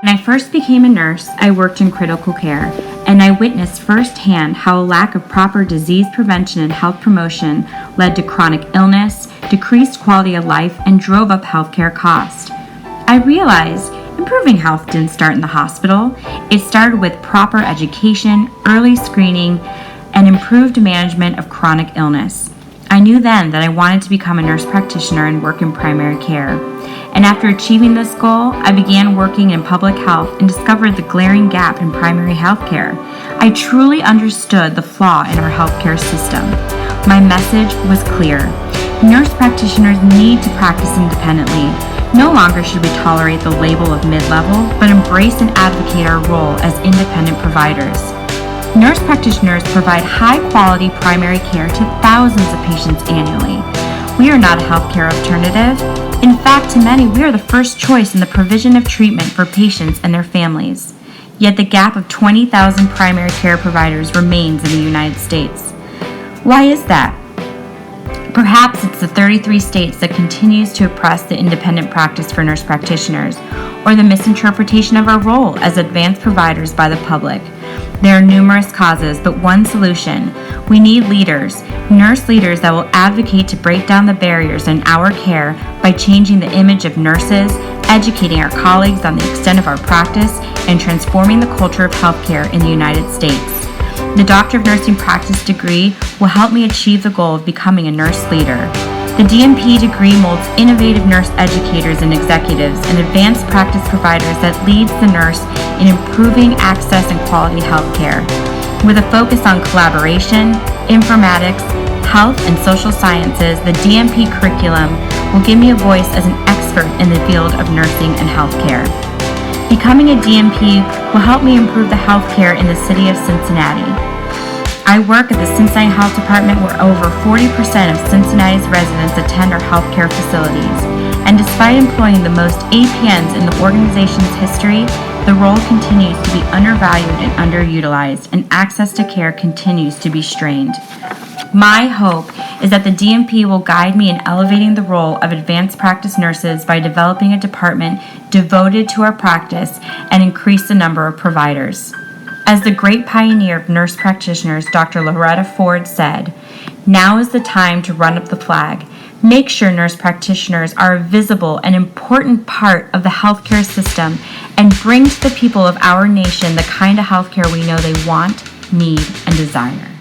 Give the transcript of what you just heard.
When I first became a nurse, I worked in critical care, and I witnessed firsthand how a lack of proper disease prevention and health promotion led to chronic illness, decreased quality of life, and drove up healthcare costs. I realized improving health didn't start in the hospital. It started with proper education, early screening, and improved management of chronic illness. I knew then that I wanted to become a nurse practitioner and work in primary care. And after achieving this goal, I began working in public health and discovered the glaring gap in primary health care. I truly understood the flaw in our healthcare system. My message was clear. Nurse practitioners need to practice independently. No longer should we tolerate the label of mid-level, but embrace and advocate our role as independent providers. Nurse practitioners provide high-quality primary care to thousands of patients annually. We are not a healthcare alternative. In fact, to many, we are the first choice in the provision of treatment for patients and their families. Yet the gap of 20,000 primary care providers remains in the United States. Why is that? Perhaps it's the 33 states that continues to oppress the independent practice for nurse practitioners, or the misinterpretation of our role as advanced providers by the public. There are numerous causes, but one solution. We need leaders, nurse leaders that will advocate to break down the barriers in our care by changing the image of nurses, educating our colleagues on the extent of our practice, and transforming the culture of healthcare in the United States. The Doctor of Nursing Practice degree will help me achieve the goal of becoming a nurse leader. The DNP degree molds innovative nurse educators and executives and advanced practice providers that leads the nurse in improving access and quality healthcare. With a focus on collaboration, informatics, health, and social sciences, the DNP curriculum will give me a voice as an expert in the field of nursing and healthcare. Becoming a DNP will help me improve the healthcare in the city of Cincinnati. I work at the Cincinnati Health Department where over 40% of Cincinnati's residents attend our healthcare facilities. And despite employing the most APNs in the organization's history, the role continues to be undervalued and underutilized, and access to care continues to be strained. My hope is that the DNP will guide me in elevating the role of advanced practice nurses by developing a department devoted to our practice and increase the number of providers. As the great pioneer of nurse practitioners, Dr. Loretta Ford said, "Now is the time to run up the flag. Make sure nurse practitioners are a visible and important part of the healthcare system and bring to the people of our nation the kind of healthcare we know they want, need, and desire."